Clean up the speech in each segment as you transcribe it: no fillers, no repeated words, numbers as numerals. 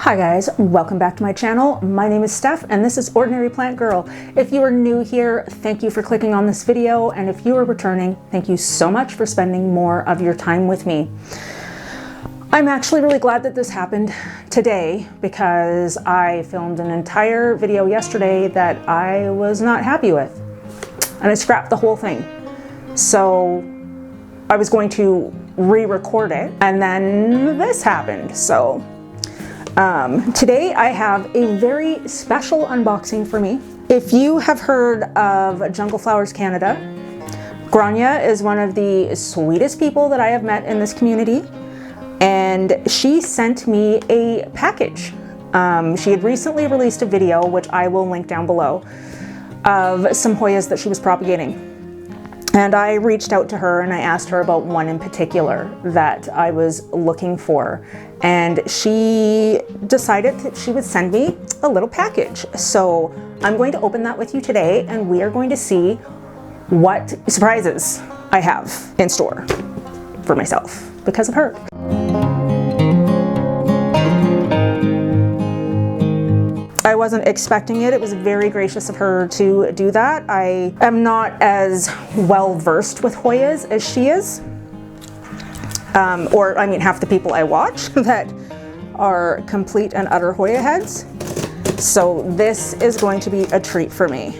Hi guys, welcome back to my channel. My name is Steph and this is Ordinary Plant Girl. If you are new here, thank you for clicking on this video, and if you are returning, thank you so much for spending more of your time with me. I'm actually really glad that this happened today because I filmed an entire video yesterday that I was not happy with, and I scrapped the whole thing. So I was going to re-record it and then this happened. So today I have a very special unboxing for me. If you have heard of Jungle Flowers Canada, Gráinne is one of the sweetest people that I have met in this community, and she sent me a package. She had recently released a video, which I will link down below, of some Hoyas that she was propagating. And I reached out to her and I asked her about one in particular that I was looking for. And she decided that she would send me a little package. So I'm going to open that with you today, and we are going to see what surprises I have in store for myself because of her. I wasn't expecting it. It was very gracious of her to do that. I am not as well versed with Hoyas as she is. Or I mean, half the people I watch that are complete and utter Hoya heads. So this is going to be a treat for me.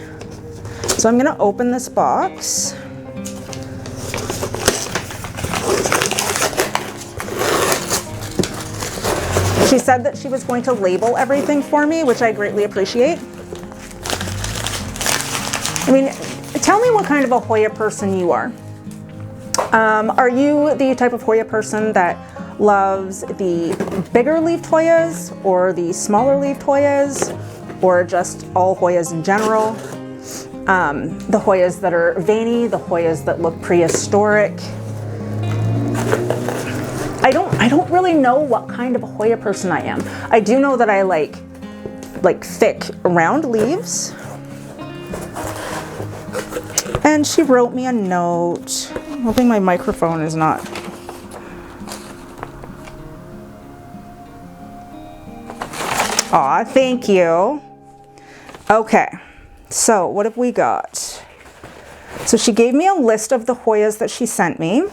So I'm gonna open this box. She said that she was going to label everything for me, which I greatly appreciate. I mean, tell me what kind of a Hoya person you are. Are you the type of Hoya person that loves the bigger leafed Hoyas, or the smaller leafed Hoyas, or just all Hoyas in general? The Hoyas that are veiny, the Hoyas that look prehistoric. I don't really know what kind of a Hoya person I am. I do know that I like thick, round leaves. And she wrote me a note. I'm hoping my microphone is not. Aw, thank you. Okay, so what have we got? So she gave me a list of the Hoyas that she sent me.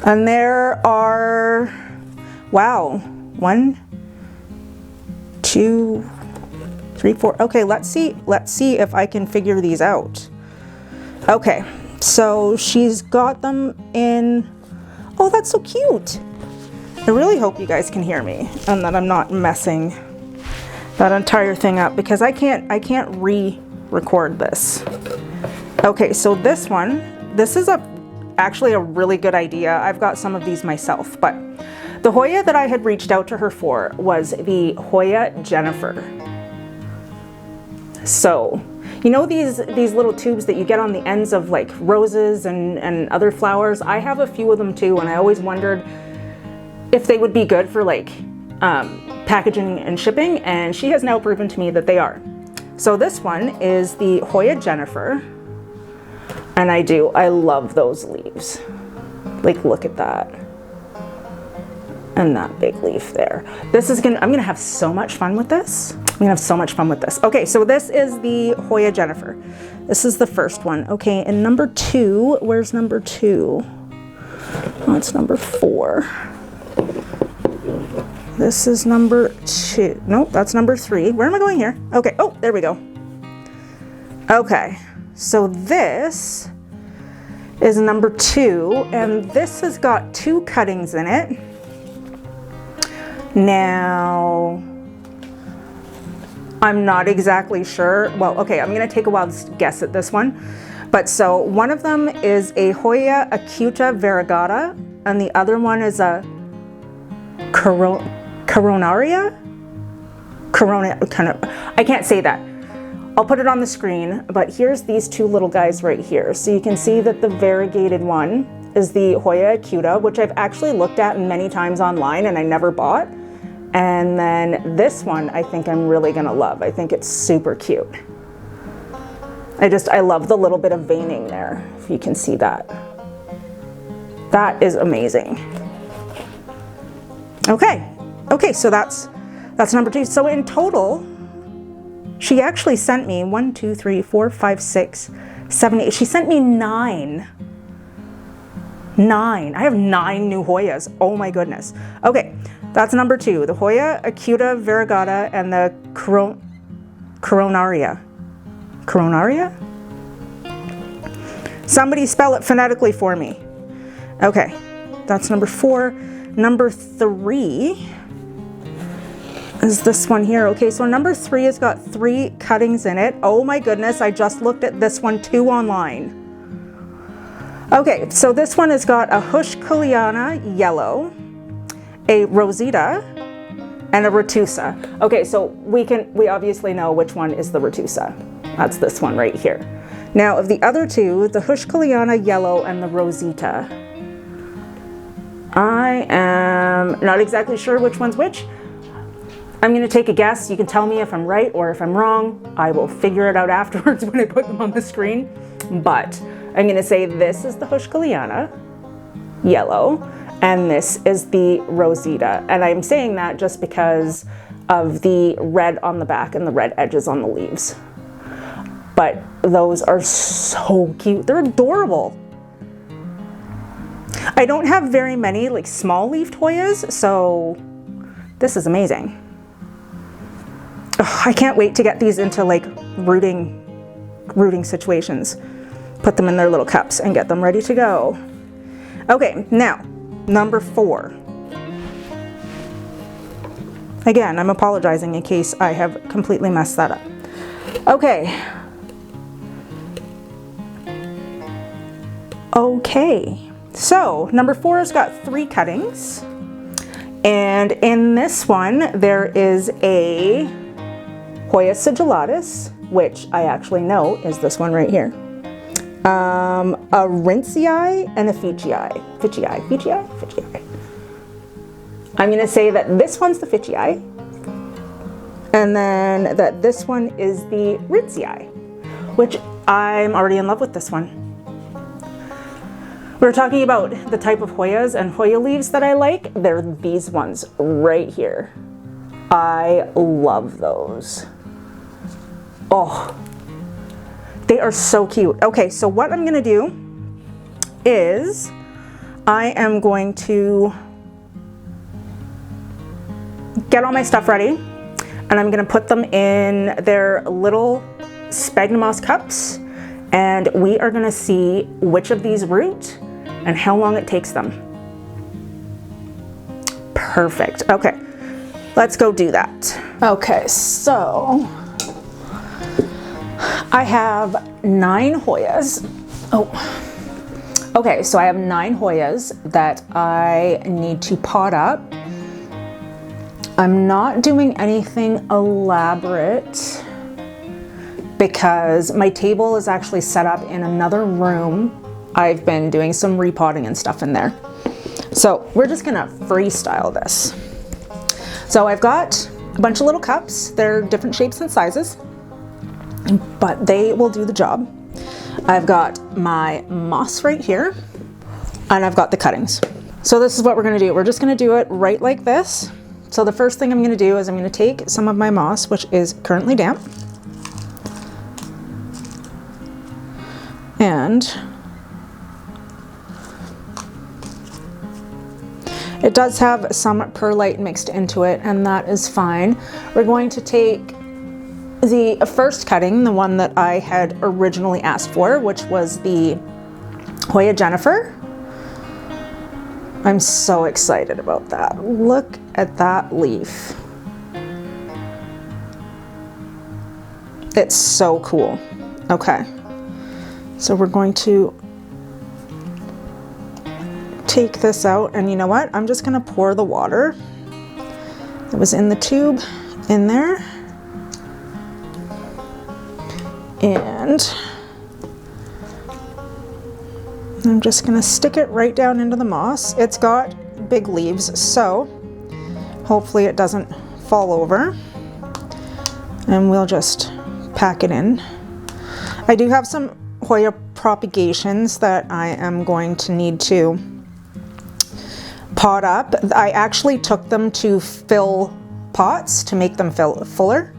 And there are, wow, 1, 2, 3, 4. Okay, let's see if I can figure these out. Okay, so she's got them in, oh, that's so cute. I really hope you guys can hear me and that I'm not messing that entire thing up, because I can't re-record this. Okay, so this is actually a really good idea. I've got some of these myself, but the Hoya that I had reached out to her for was the Hoya Jennifer. So, you know these little tubes that you get on the ends of like roses and other flowers? I have a few of them too, and I always wondered if they would be good for like packaging and shipping, and she has now proven to me that they are. So this one is the Hoya Jennifer. And I love those leaves. Like, look at that. And that big leaf there. I'm gonna have so much fun with this. Okay, so this is the Hoya Jennifer. This is the first one. Okay, and number 2, where's number 2? Oh, it's number 4. This is number 2. Nope, that's number 3. Where am I going here? Okay, oh, there we go. Okay. So this is number 2, and this has got 2 cuttings in it. Now, I'm not exactly sure. Well, okay, I'm gonna take a wild guess at this one. But so one of them is a Hoya acuta variegata, and the other one is a coronaria? I can't say that. I'll put it on the screen, but here's these 2 little guys right here. So you can see that the variegated one is the Hoya acuta, which I've actually looked at many times online and I never bought. And then this one I think I'm really gonna love. I think it's super cute. I love the little bit of veining there, if you can see that. That is amazing. Okay, Okay, so that's number 2. So in total, she actually sent me 1, 2, 3, 4, 5, 6, 7, 8. She sent me 9. 9. I have 9 new Hoyas. Oh my goodness. Okay, that's number 2. The Hoya acuta variegata and the coronaria. Coronaria? Somebody spell it phonetically for me. Okay, that's number 4. Number 3 is this one here. Okay, so number 3 has got 3 cuttings in it. Oh my goodness, I just looked at this one too online. Okay, so this one has got a Husk yellow, a Rosita, and a Retusa. Okay, so we obviously know which one is the Retusa. That's this one right here. Now of the other 2, the Husk yellow and the Rosita, I am not exactly sure which one's which. I'm going to take a guess. You can tell me if I'm right or if I'm wrong. I will figure it out afterwards when I put them on the screen. But I'm going to say this is the Husk yellow and this is the Rosita. And I'm saying that just because of the red on the back and the red edges on the leaves. But those are so cute. They're adorable. I don't have very many like small leafed Hoyas, so this is amazing. Ugh, I can't wait to get these into like rooting situations. Put them in their little cups and get them ready to go. Okay, now number 4. Again, I'm apologizing in case I have completely messed that up. Okay. Okay, so number 4 has got 3 cuttings. And in this one, there is a Hoya sigillatus, which I actually know is this one right here. A Rincii and a Ficii. Ficii. I'm going to say that this one's the Ficii, and then that this one is the Rincii, which I'm already in love with this one. We're talking about the type of Hoyas and Hoya leaves that I like. They're these ones right here. I love those. Oh, they are so cute. Okay, so what I'm gonna do is I am going to get all my stuff ready and I'm gonna put them in their little Spagmoss cups and we are gonna see which of these root and how long it takes them. Perfect. Okay, let's go do that. Okay, so I have 9 Hoyas. Oh, okay, so I have 9 Hoyas that I need to pot up. I'm not doing anything elaborate because my table is actually set up in another room. I've been doing some repotting and stuff in there. So we're just gonna freestyle this. So I've got a bunch of little cups. They're different shapes and sizes, but they will do the job. I've got my moss right here, and I've got the cuttings. So this is what we're gonna do. We're just gonna do it right like this. So the first thing I'm gonna do is I'm gonna take some of my moss, which is currently damp, and it does have some perlite mixed into it, and that is fine. We're going to take the first cutting, the one that I had originally asked for, which was the Hoya Jennifer. I'm so excited about that. Look at that leaf. It's so cool. Okay, so we're going to take this out, and you know what? I'm just gonna pour the water that was in the tube in there, and I'm just gonna stick it right down into the moss. It's got big leaves, so hopefully it doesn't fall over, and we'll just pack it in. I do have some Hoya propagations that I am going to need to pot up. I actually took them to fill pots to make them fuller.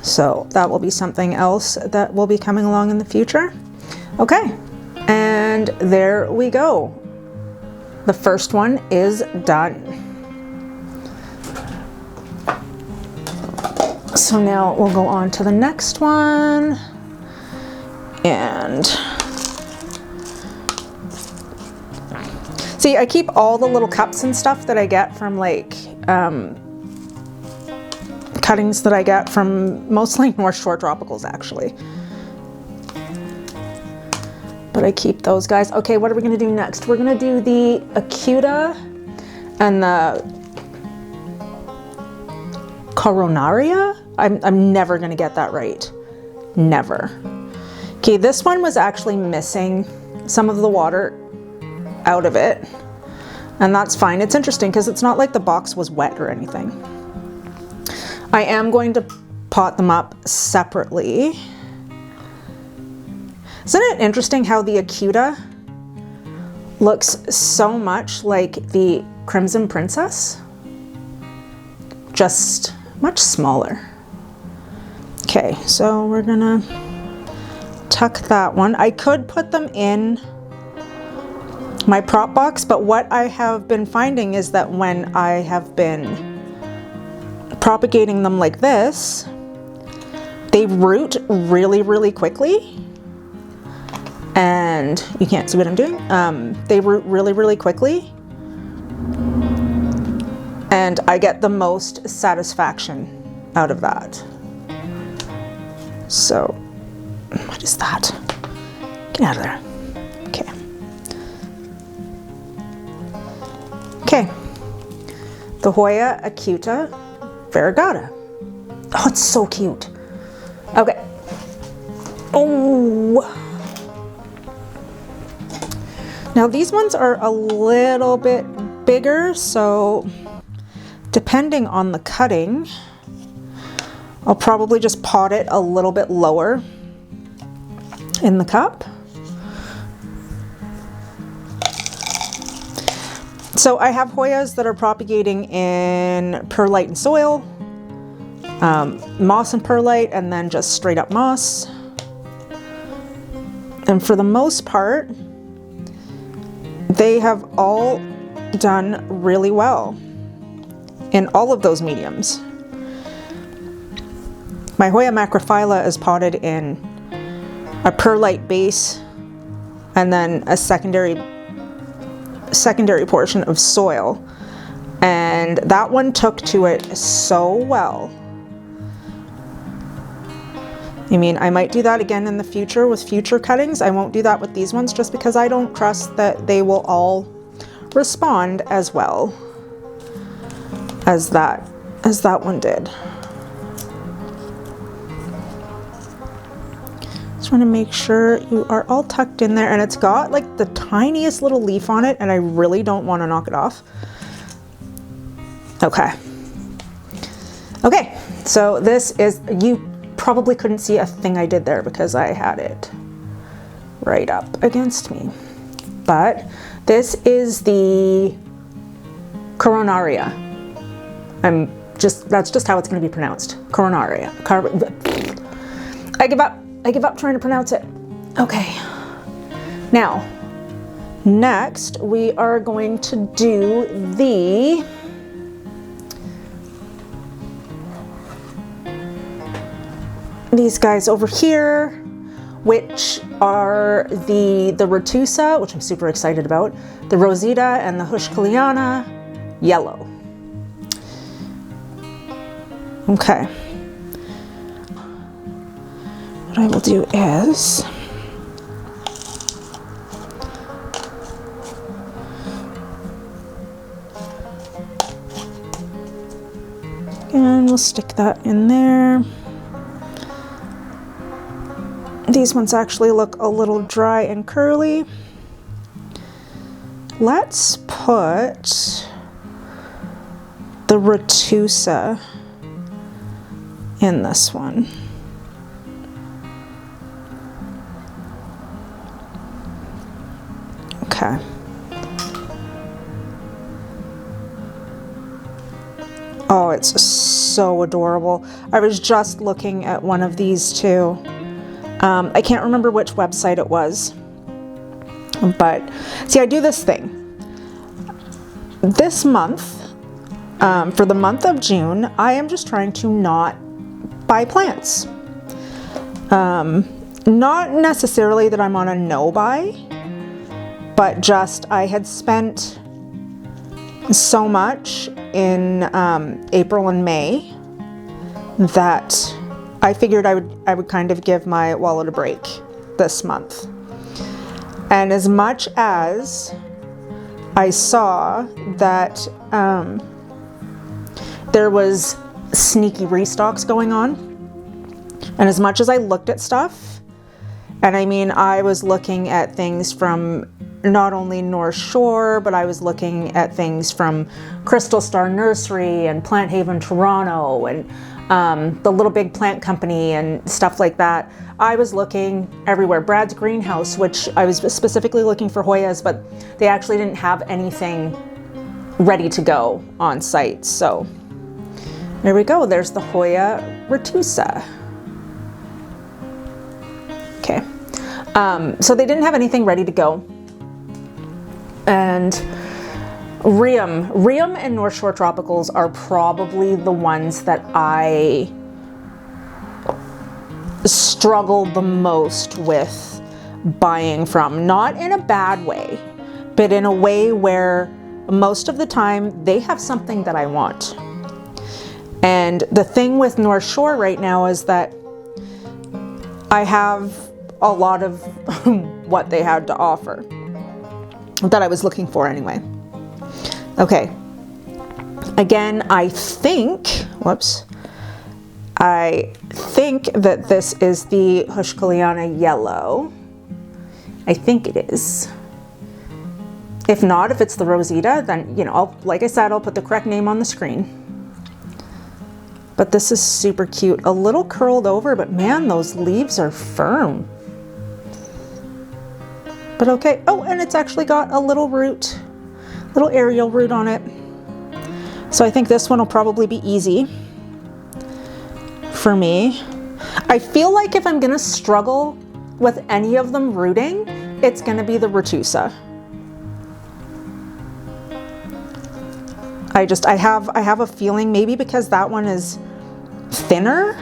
So that will be something else that will be coming along in the future. Okay, and there we go. The first one is done. So now we'll go on to the next one. And see, I keep all the little cups and stuff that I get from like cuttings that I get from mostly North Shore Tropicals actually. But I keep those guys. Okay, what are we gonna do next? We're gonna do the Acuta and the Coronaria. I'm never gonna get that right. Never. Okay, this one was actually missing some of the water out of it. And that's fine. It's interesting because it's not like the box was wet or anything. I am going to pot them up separately. Isn't it interesting how the Acuta looks so much like the Crimson Princess? Just much smaller. Okay, so we're gonna tuck that one. I could put them in my prop box, but what I have been finding is that when I have been propagating them like this, they root really, really quickly. And you can't see what I'm doing. They root really, really quickly. And I get the most satisfaction out of that. So, what is that? Get out of there. Okay. Okay. The Hoya Acuta Variegata. Oh, it's so cute. Okay. Oh. Now these ones are a little bit bigger, so depending on the cutting, I'll probably just pot it a little bit lower in the cup. So I have Hoyas that are propagating in perlite and soil, moss and perlite, and then just straight up moss. And for the most part, they have all done really well in all of those mediums. My Hoya macrophylla is potted in a perlite base and then a secondary portion of soil, and that one took to it so well. I mean, I might do that again in the future with future cuttings. I won't do that with these ones just because I don't trust that they will all respond as well as that one did. Just want to make sure you are all tucked in there, and it's got like the tiniest little leaf on it, and I really don't want to knock it off. Okay. Okay, so this is, you probably couldn't see a thing I did there because I had it right up against me. But this is the Coronaria. That's just how it's going to be pronounced. Coronaria. I give up trying to pronounce it. Okay. Now, next we are going to do these guys over here, which are the Retusa, which I'm super excited about, the Rosita and the Hushkaliana yellow. Okay. What I will do is and we'll stick that in there. These ones actually look a little dry and curly. Let's put the Retusa in this one. Okay. Oh, it's so adorable. I was just looking at one of these too. I can't remember which website it was. But see, I do this thing. This month, for the month of June, I am just trying to not buy plants. Not necessarily that I'm on a no buy, but just I had spent so much in April and May that I figured I would kind of give my wallet a break this month. And as much as I saw that there was sneaky restocks going on, and as much as I looked at stuff, and I mean, I was looking at things from not only North Shore, but I was looking at things from Crystal Star Nursery and Plant Haven Toronto and the Little Big Plant Company and stuff like that. I was looking everywhere. Brad's Greenhouse, which I was specifically looking for Hoyas, but they actually didn't have anything ready to go on site. So there we go. There's the Hoya retusa. Okay. So they didn't have anything ready to go. And Rheum and North Shore Tropicals are probably the ones that I struggle the most with buying from. Not in a bad way, but in a way where most of the time they have something that I want. And the thing with North Shore right now is that I have a lot of what they had to offer that I was looking for anyway. Okay. Again, I think that this is the Hushkaliana Yellow. I think it is. If not, if it's the Rosita, then, you know, like I said, I'll put the correct name on the screen. But this is super cute. A little curled over, but man, those leaves are firm. But okay. Oh, and it's actually got a little root, little aerial root on it. So I think this one will probably be easy for me. I feel like if I'm gonna struggle with any of them rooting, it's gonna be the retusa. I have a feeling, maybe because that one is thinner.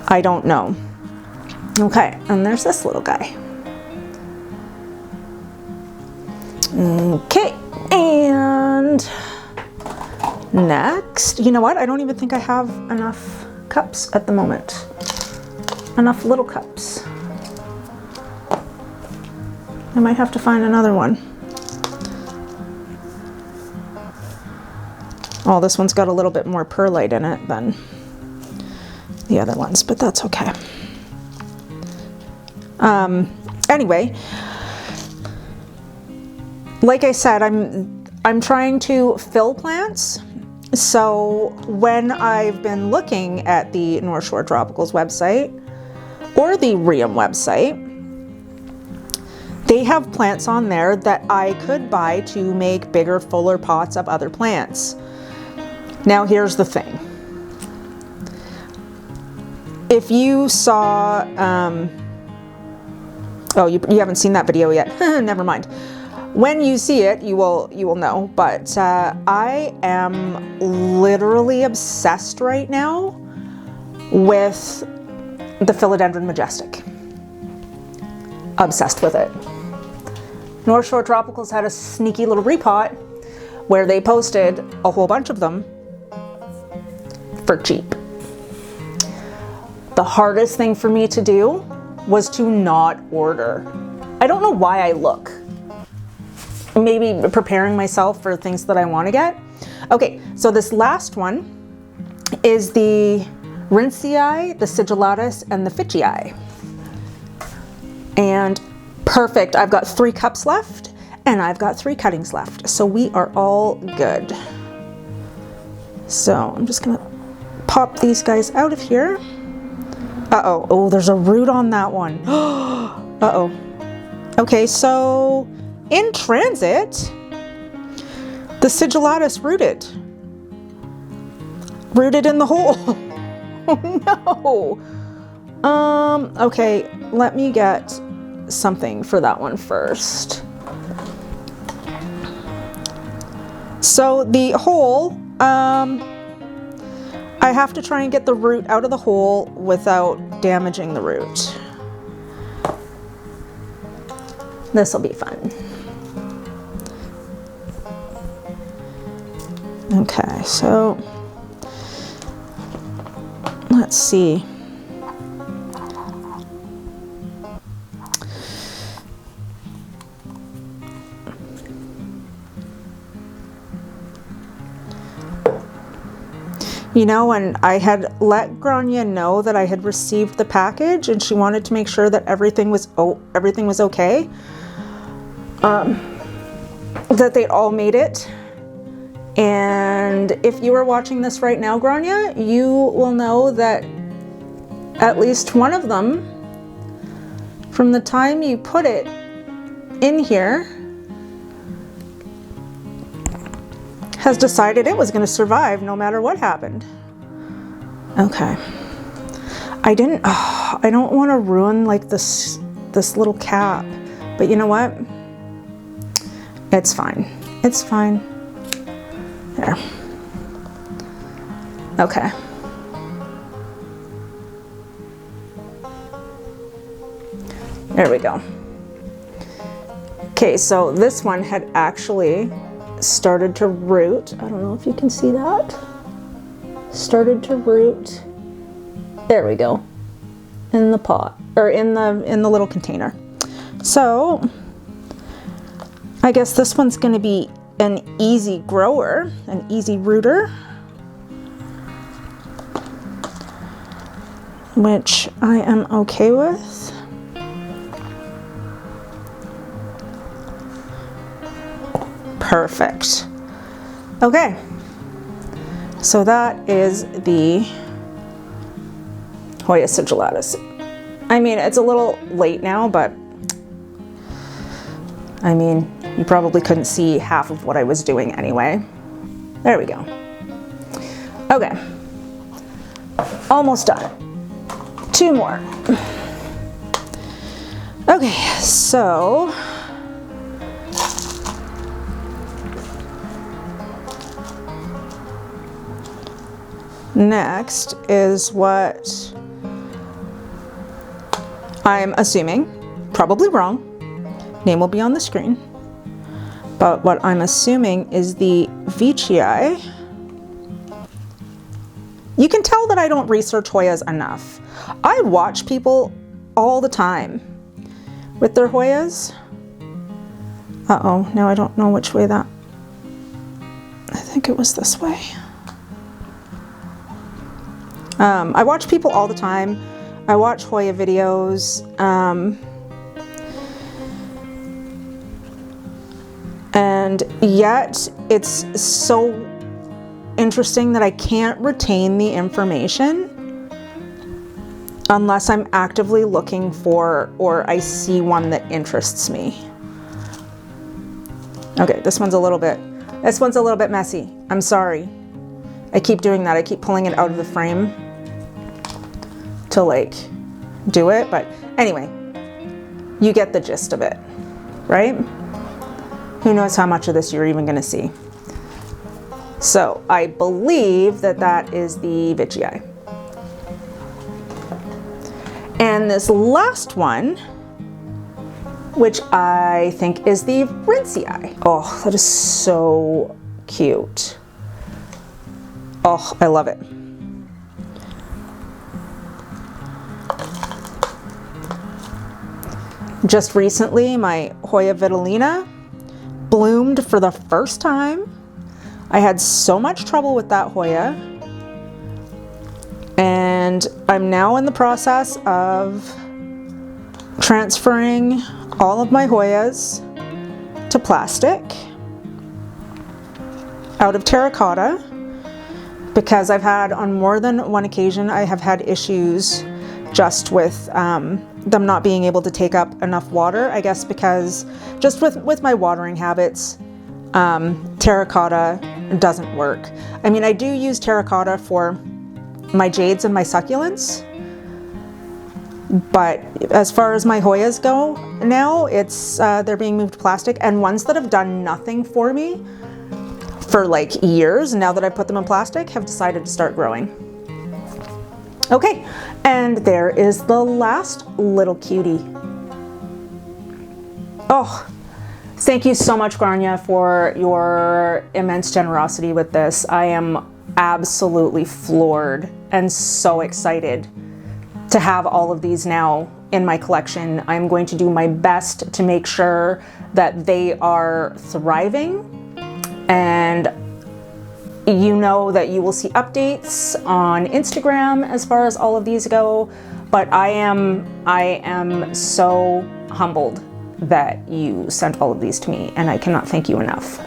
I don't know. Okay, and there's this little guy. Okay, and next, you know what? I don't even think I have enough cups at the moment. Enough little cups. I might have to find another one. Oh, this one's got a little bit more perlite in it than the other ones, but that's okay. Anyway, like I said, I'm trying to fill plants. So when I've been looking at the North Shore Tropicals website or the Rheum website, they have plants on there that I could buy to make bigger, fuller pots of other plants. Now here's the thing. If you saw, oh, you haven't seen that video yet. Never mind. When you see it, you will know. But I am literally obsessed right now with the Philodendron Majestic. Obsessed with it. North Shore Tropicals had a sneaky little repot where they posted a whole bunch of them for cheap. The hardest thing for me to do was to not order. I don't know why I look. Maybe preparing myself for things that I want to get. Okay, so this last one is the Rincei, the Sigillatus, and the Ficii. And perfect, I've got 3 cups left, and I've got 3 cuttings left. So we are all good. So I'm just gonna pop these guys out of here. Uh-oh, oh, there's a root on that one. Uh-oh. Okay, so in transit, the Sigillatus rooted. rooted in the hole. Oh no. Okay, let me get something for that one first. So the hole, I have to try and get the root out of the hole without damaging the root. This will be fun. Okay, so let's see. You know, and I had let Gráinne know that I had received the package, and she wanted to make sure that everything was okay. That they'd all made it. And if you are watching this right now, Gráinne, you will know that at least one of them, from the time you put it in here, has decided it was going to survive no matter what happened. Okay. I don't want to ruin like this little cap, but you know what? It's fine. It's fine. There. Okay. There we go. Okay, so this one had actually started to root. I don't know if you can see that. Started to root. There we go. In the pot, or in the little container. So I guess this one's going to be an easy grower, an easy rooter, which I am okay with. Perfect. Okay, so that is the Hoya sigillatus. I mean, it's a little late now, but I mean, you probably couldn't see half of what I was doing anyway. There we go. Okay, almost done. 2 more. Okay, so next is what I'm assuming, probably wrong, name will be on the screen, but what I'm assuming is the Veitchii. You can tell that I don't research Hoyas enough. I watch people all the time with their Hoyas. Uh-oh, now I don't know which way that, I think it was this way. I watch people all the time. I watch Hoya videos, and yet it's so interesting that I can't retain the information unless I'm actively looking for, or I see one that interests me. Okay, this one's a little bit messy. I'm sorry. I keep doing that. I keep pulling it out of the frame to like do it, but anyway, you get the gist of it, right? Who knows how much of this you're even going to see. So I believe that that is the Veitchii. And this last one, which I think is the Rinsei. Oh, that is so cute. Oh, I love it. Just recently, my Hoya Vitellina bloomed for the first time. I had so much trouble with that Hoya, and I'm now in the process of transferring all of my Hoyas to plastic out of terracotta, because I've had, on more than one occasion, I have had issues just with them not being able to take up enough water, I guess because just with my watering habits, terracotta doesn't work. I mean, I do use terracotta for my jades and my succulents, but as far as my Hoyas go now, it's they're being moved to plastic, and ones that have done nothing for me for like years, now that I put them in plastic, have decided to start growing. Okay, and there is the last little cutie. Oh, thank you so much, Gráinne, for your immense generosity with this. I am absolutely floored and so excited to have all of these now in my collection. I'm going to do my best to make sure that they are thriving, and you know that you will see updates on Instagram as far as all of these go, but I am so humbled that you sent all of these to me, and I cannot thank you enough.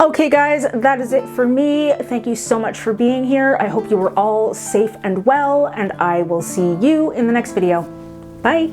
Okay guys, that is it for me. Thank you so much for being here. I hope you were all safe and well, and I will see you in the next video. Bye.